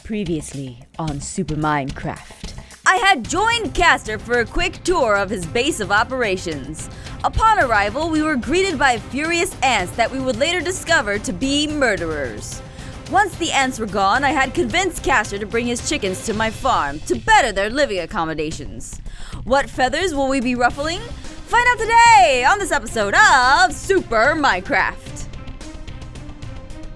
Previously on Super Minecraft. I had joined Caster for a quick tour of his base of operations. Upon arrival, we were greeted by furious ants that we would later discover to be murderers. Once the ants were gone, I had convinced Caster to bring his chickens to my farm to better their living accommodations. What feathers will we be ruffling? Find out today on this episode of Super Minecraft.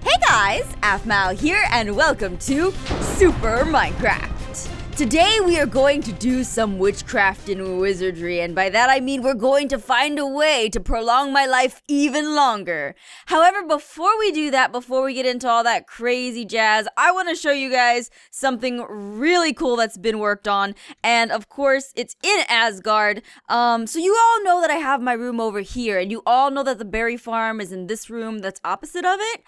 Hey guys, Aphmau here and welcome to Super Minecraft. Today we are going to do some witchcraft and wizardry, and by that I mean we're going to find a way to prolong my life even longer. However, before we do that, before we get into all that crazy jazz, I want to show you guys something really cool that's been worked on, and of course it's in Asgard. So you all know that I have my room over here, and you all know that the berry farm is in this room that's opposite of it.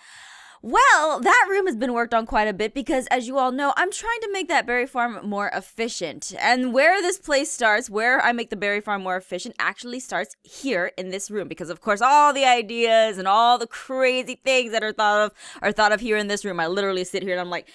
Well, that room has been worked on quite a bit because, as you all know, I'm trying to make that berry farm more efficient. And where this place starts, where I make the berry farm more efficient, actually starts here in this room. Because, of course, all the ideas and all the crazy things that are thought of here in this room. I literally sit here and I'm like,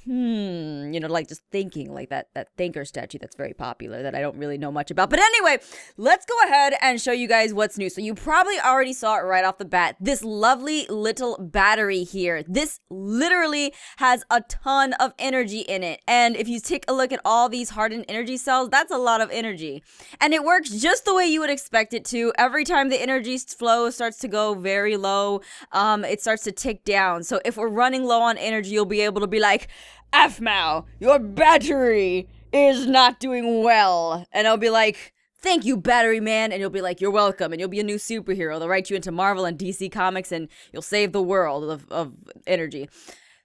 like just thinking, like that thinker statue that's very popular that I don't really know much about. But anyway, let's go ahead and show you guys what's new. So you probably already saw it right off the bat. This lovely little battery here. This literally has a ton of energy in it. And if you take a look at all these hardened energy cells, that's a lot of energy. And it works just the way you would expect it to. Every time the energy flow starts to go very low, it starts to tick down. So if we're running low on energy, you'll be able to be like, Aphmau, your battery is not doing well. And I'll be like, thank you, battery man. And you'll be like, you're welcome. And you'll be a new superhero. They'll write you into Marvel and DC Comics and you'll save the world of energy.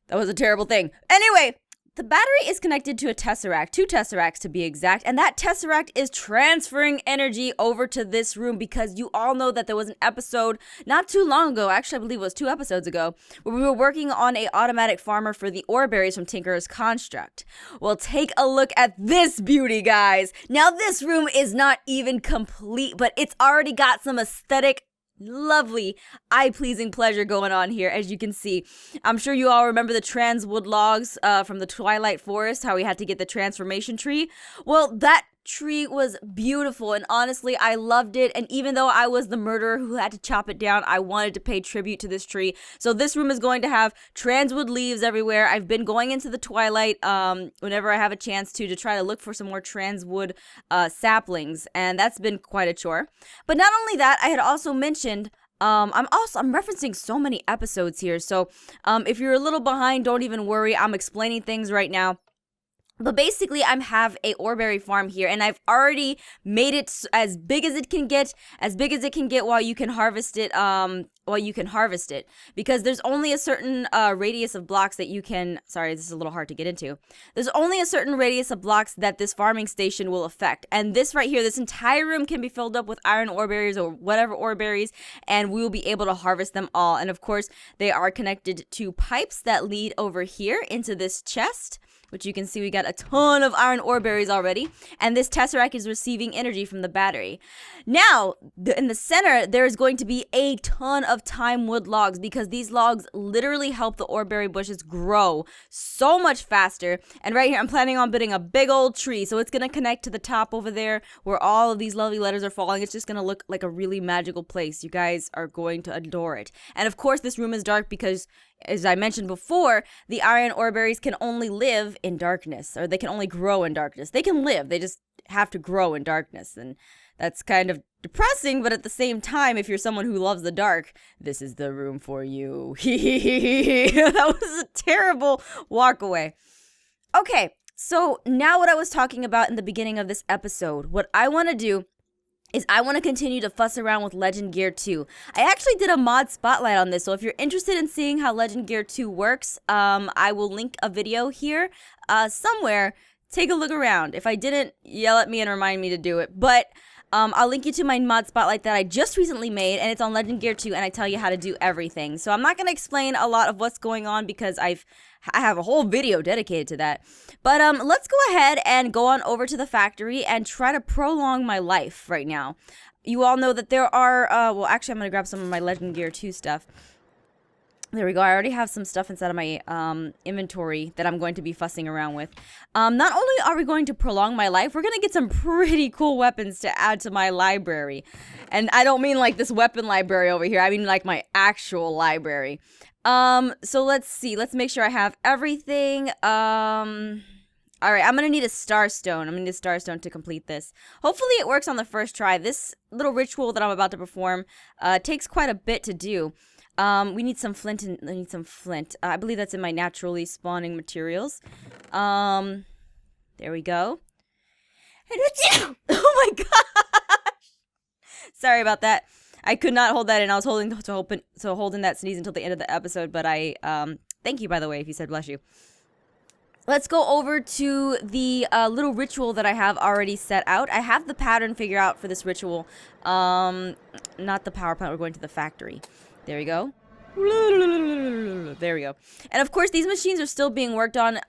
That was a terrible thing. Anyway, the battery is connected to a tesseract, 2 tesseracts to be exact, and that tesseract is transferring energy over to this room because you all know that there was an episode not too long ago, actually I believe it was 2 episodes ago, where we were working on a automatic farmer for the ore berries from Tinker's Construct. Well, take a look at this beauty, guys. Now this room is not even complete, but it's already got some aesthetic lovely eye-pleasing pleasure going on here, as you can see. I'm sure you all remember the transwood logs from the Twilight Forest, how we had to get the transformation tree. Well, that tree was beautiful, and honestly, I loved it, and even though I was the murderer who had to chop it down, I wanted to pay tribute to this tree. So this room is going to have transwood leaves everywhere. I've been going into the Twilight whenever I have a chance to try to look for some more transwood saplings, and that's been quite a chore. But not only that, I had also mentioned I'm referencing so many episodes here, so if you're a little behind, don't even worry. I'm explaining things right now. But basically, I have a oreberry farm here, and I've already made it as big as it can get while you can harvest it. Because there's only a certain radius of blocks that you can. Sorry, this is a little hard to get into. There's only a certain radius of blocks that this farming station will affect, and this right here, this entire room can be filled up with iron oreberries or whatever oreberries, and we will be able to harvest them all. And of course, they are connected to pipes that lead over here into this chest, which you can see we got a ton of iron ore berries already, and this tesseract is receiving energy from the battery. Now, in the center, there is going to be a ton of time wood logs because these logs literally help the ore berry bushes grow so much faster. And right here, I'm planning on building a big old tree, so it's going to connect to the top over there where all of these lovely letters are falling. It's just going to look like a really magical place. You guys are going to adore it. And of course, this room is dark because, as I mentioned before, the iron ore berries can only live in darkness, or they can only grow in darkness. They can live, they just have to grow in darkness, and that's kind of depressing, but at the same time, if you're someone who loves the dark, this is the room for you. That was a terrible walk away. Okay, so now what I was talking about in the beginning of this episode, what I want to do is I want to continue to fuss around with Legend Gear 2. I actually did a mod spotlight on this, so if you're interested in seeing how Legend Gear 2 works, I will link a video here somewhere. Take a look around. If I didn't, yell at me and remind me to do it. But I'll link you to my mod spotlight that I just recently made, and it's on Legend Gear 2, and I tell you how to do everything. So I'm not going to explain a lot of what's going on because I have a whole video dedicated to that. But let's go ahead and go on over to the factory and try to prolong my life right now. You all know that there are, well, actually, I'm going to grab some of my Legend Gear 2 stuff. There we go. I already have some stuff inside of my inventory that I'm going to be fussing around with. Not only are we going to prolong my life, we're going to get some pretty cool weapons to add to my library. And I don't mean like this weapon library over here. I mean like my actual library. So let's see. Let's make sure I have everything. All right, I'm going to need a star stone. I'm going to need a star stone to complete this. Hopefully it works on the first try. This little ritual that I'm about to perform takes quite a bit to do. We need some flint and I need some flint. I believe that's in my naturally spawning materials. There we go. Oh my gosh! Sorry about that. I could not hold that in. I was holding that sneeze until the end of the episode, but I thank you, by the way, if you said bless you. Let's go over to the little ritual that I have already set out. I have the pattern figured out for this ritual. Not the power plant. We're going to the factory. There we go. There we go. And of course, these machines are still being worked on.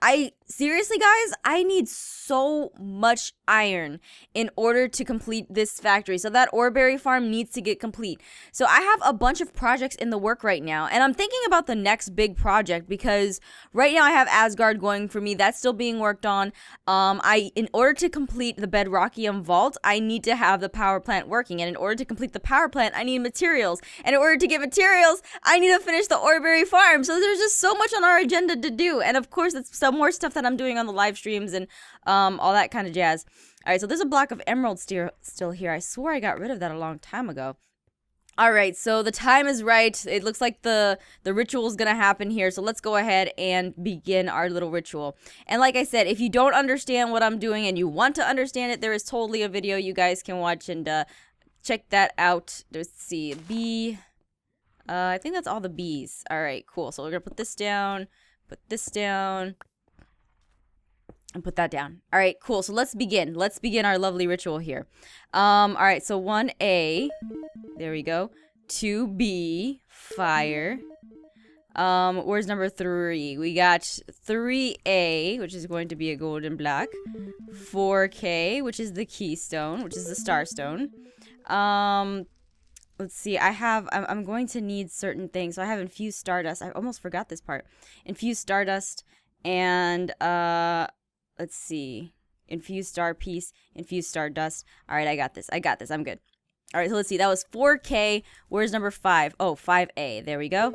Seriously, guys, I need so much iron in order to complete this factory. So that oreberry farm needs to get complete. So I have a bunch of projects in the work right now. And I'm thinking about the next big project because right now I have Asgard going for me. That's still being worked on. In order to complete the Bedrockium vault, I need to have the power plant working. And in order to complete the power plant, I need materials. And in order to get materials, I need to finish the oreberry farm. So there's just so much on our agenda to do. And of course, it's some more stuff that I'm doing on the live streams and all that kind of jazz. All right, so there's a block of emerald still here. I swore I got rid of that a long time ago. All right, so the time is right. It looks like the ritual is going to happen here. So let's go ahead and begin our little ritual. And like I said, if you don't understand what I'm doing and you want to understand it, there is totally a video you guys can watch and check that out. Let's see, B. I think that's all the B's. All right, cool. So we're going to put this down, and put that down. All right, cool. So let's begin. Let's begin our lovely ritual here. All right, so 1A. There we go. 2B. Fire. Where's number 3? We got 3A, which is going to be a golden block. 4K, which is the keystone, which is the starstone. Let's see. I'm going to need certain things. So I have infused stardust. I almost forgot this part. Infused stardust and let's see. Infused star piece, infused stardust. All right, I got this. I'm good. All right, so let's see. That was 4K. Where's number 5? Oh, 5A. There we go.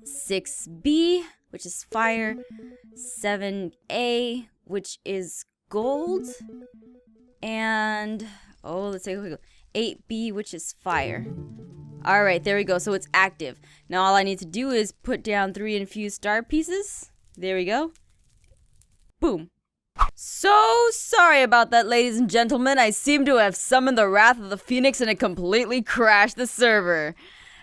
6B, which is fire. 7A, which is gold. And let's take a quick look. 8B, which is fire. All right, there we go. So it's active. Now all I need to do is put down 3 infused star pieces. There we go. Boom. So sorry about that, ladies and gentlemen. I seem to have summoned the wrath of the Phoenix and it completely crashed the server.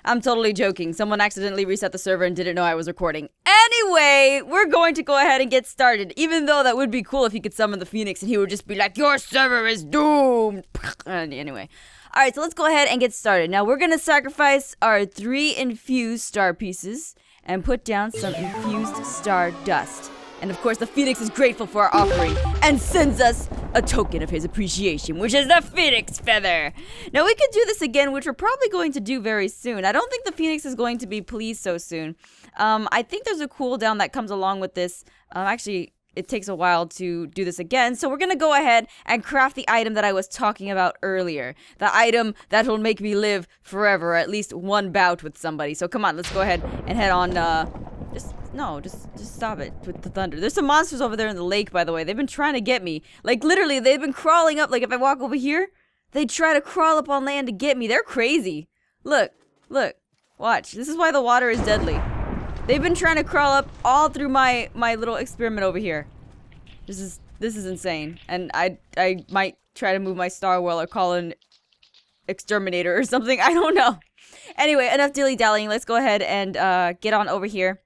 I'm totally joking. Someone accidentally reset the server and didn't know I was recording. Anyway, we're going to go ahead and get started. Even though that would be cool if he could summon the Phoenix and he would just be like, your server is doomed. Anyway. Alright, so let's go ahead and get started. Now we're going to sacrifice our 3 infused star pieces and put down some infused star dust. And of course, the Phoenix is grateful for our offering and sends us a token of his appreciation, which is the Phoenix feather. Now, we could do this again, which we're probably going to do very soon. I don't think the Phoenix is going to be pleased so soon. I think there's a cooldown that comes along with this. Actually, it takes a while to do this again. So we're going to go ahead and craft the item that I was talking about earlier. The item that will make me live forever, or at least one bout with somebody. So come on, let's go ahead and head on, just stop it with the thunder. There's some monsters over there in the lake, by the way. They've been trying to get me. Like, literally, they've been crawling up. Like, if I walk over here, they try to crawl up on land to get me. They're crazy. Look. Watch. This is why the water is deadly. They've been trying to crawl up all through my little experiment over here. This is insane. And I might try to move my Star Well or call an exterminator or something. I don't know. Anyway, enough dilly-dallying. Let's go ahead and get on over here.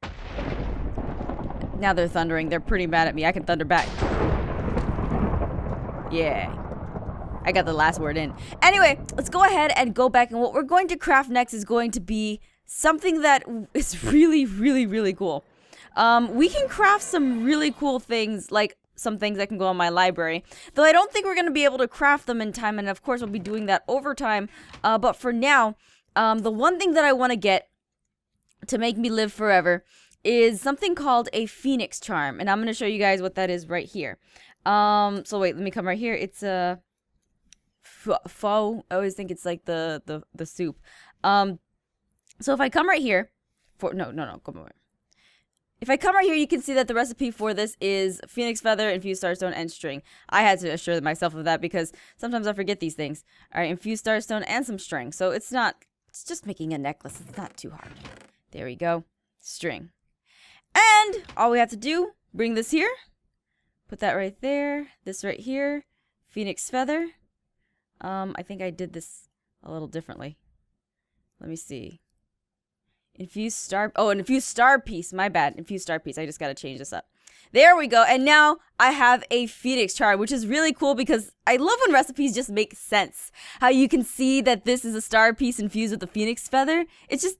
Now they're thundering. They're pretty mad at me. I can thunder back. Yeah. I got the last word in. Anyway, let's go ahead and go back. And what we're going to craft next is going to be something that is really, really, really cool. We can craft some really cool things, like some things that can go on my library. Though I don't think we're going to be able to craft them in time. And of course, we'll be doing that over time. But for now, the one thing that I want to get to make me live forever is something called a phoenix charm. And I'm going to show you guys what that is right here. So wait, let me come right here. It's a pho. I always think it's like the soup. So if I come right here, no, come over. If I come right here, you can see that the recipe for this is phoenix feather, infused starstone, and string. I had to assure myself of that because sometimes I forget these things. All right, infused starstone and some string. So it's just making a necklace. It's not too hard. There we go. String. And all we have to do, bring this here. Put that right there. This right here. Phoenix feather. I think I did this a little differently. Let me see. Infused star piece. My bad. Infused star piece. I just gotta change this up. There we go. And now I have a phoenix charm, which is really cool because I love when recipes just make sense. How you can see that this is a star piece infused with the phoenix feather. It's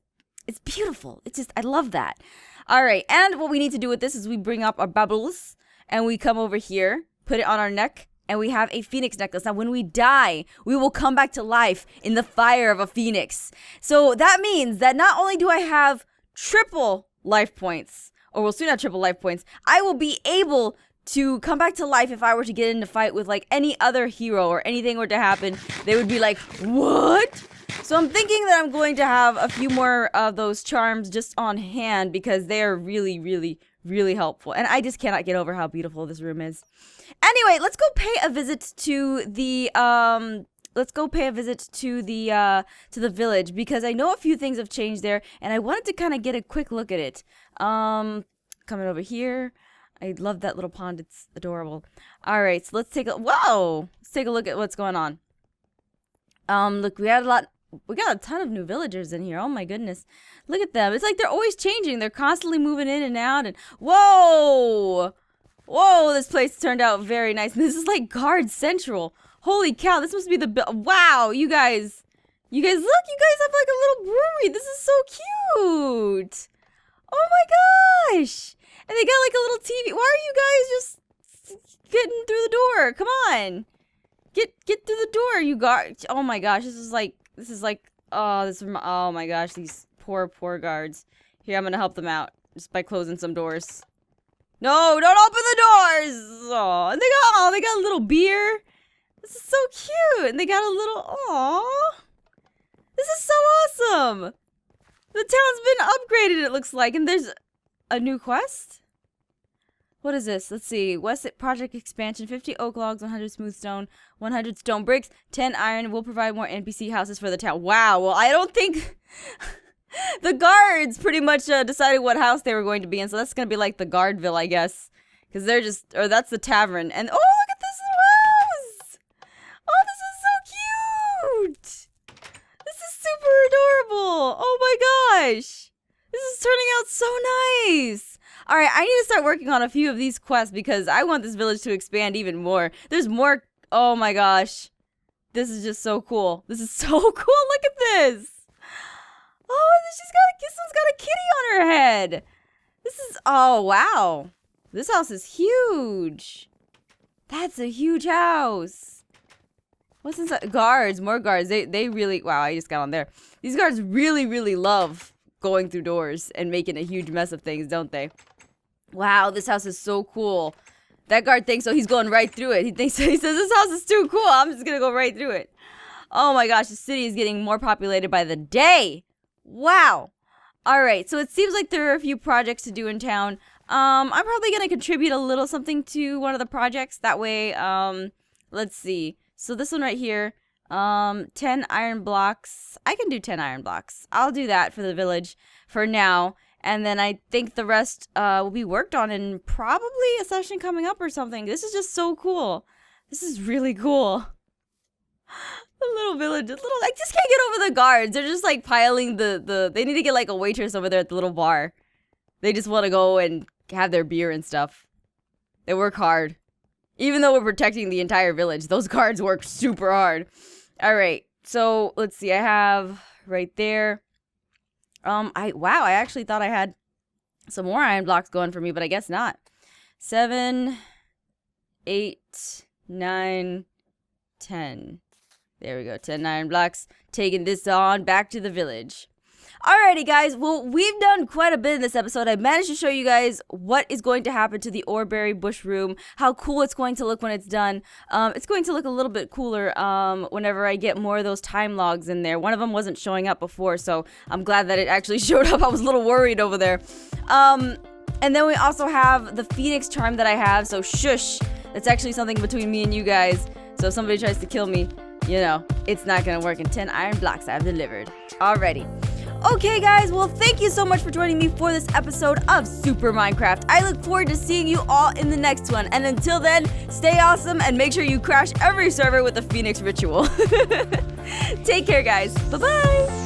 beautiful. I love that. All right. And what we need to do with this is we bring up our bubbles and we come over here, put it on our neck, and we have a phoenix necklace. Now, when we die, we will come back to life in the fire of a phoenix. So that means that not only do I have triple life points, or we'll soon have triple life points, I will be able to come back to life if I were to get in a fight with like any other hero or anything were to happen. They would be like, what? So I'm thinking that I'm going to have a few more of those charms just on hand because they are really, really, really helpful. And I just cannot get over how beautiful this room is. Anyway, let's go pay a visit to the village because I know a few things have changed there and I wanted to kind of get a quick look at it. Coming over here. I love that little pond. It's adorable. All right, so let's take a look at what's going on. Look, we got a ton of new villagers in here. Oh my goodness. Look at them. It's like they're always changing. They're constantly moving in and out and whoa, this place turned out very nice. And this is like Guard Central. Holy cow, this must be wow, you guys, look, you guys have like a little brewery. This is so cute. Oh my gosh. And they got like a little TV. Why are you guys just getting through the door? Come on. Get through the door, you guards. Oh my gosh, oh my gosh, these poor guards. Here, I'm gonna help them out just by closing some doors. No, don't open the doors. Oh, and they got a little beer. This is so cute. And they got a little, this is so awesome. The town's been upgraded, it looks like. And there's a new quest? What is this? Let's see. West Project Expansion. 50 oak logs, 100 smooth stone, 100 stone bricks, 10 iron. Will provide more NPC houses for the town. Wow. Well, I don't think... the guards pretty much decided what house they were going to be in. So that's going to be like the Guardville, I guess. Because they're just... Or that's the tavern. And... Oh, look at this house! Oh, this is so cute! This is super adorable! Oh my gosh! This is turning out so nice! Alright, I need to start working on a few of these quests because I want this village to expand even more. There's more... Oh my gosh. This is just so cool. This is so cool. Look at this. Oh, this one's got a kitty on her head. This is... Oh, wow. This house is huge. That's a huge house. What's inside? Guards. More guards. They really... Wow, I just got on there. These guards really, really love going through doors and making a huge mess of things, don't they? Wow, this house is so cool. That guard thinks so. He's going right through it. He says, this house is too cool. I'm just going to go right through it. Oh my gosh, the city is getting more populated by the day. Wow. All right, so it seems like there are a few projects to do in town. I'm probably going to contribute a little something to one of the projects. That way, let's see. So this one right here, 10 iron blocks. I can do 10 iron blocks. I'll do that for the village for now. And then I think the rest will be worked on in probably a session coming up or something. This is just so cool. This is really cool. The little village, I just can't get over the guards. They're just like piling they need to get like a waitress over there at the little bar. They just want to go and have their beer and stuff. They work hard. Even though we're protecting the entire village, those guards work super hard. All right, so let's see. I have right there. I actually thought I had some more iron blocks going for me, but I guess not. 7, 8, 9, 10. There we go. 10 iron blocks. Taking this on back to the village. Alrighty, guys. Well, we've done quite a bit in this episode. I managed to show you guys what is going to happen to the Oreberry bush room, how cool it's going to look when it's done. It's going to look a little bit cooler whenever I get more of those time logs in there. One of them wasn't showing up before, so I'm glad that it actually showed up. I was a little worried over there. And then we also have the Phoenix charm that I have, so shush. That's actually something between me and you guys. So if somebody tries to kill me, you know, it's not gonna work in 10 iron blocks I've delivered. Alrighty. Okay, guys, well, thank you so much for joining me for this episode of Super Minecraft. I look forward to seeing you all in the next one. And until then, stay awesome and make sure you crash every server with the Phoenix ritual. Take care, guys. Bye-bye.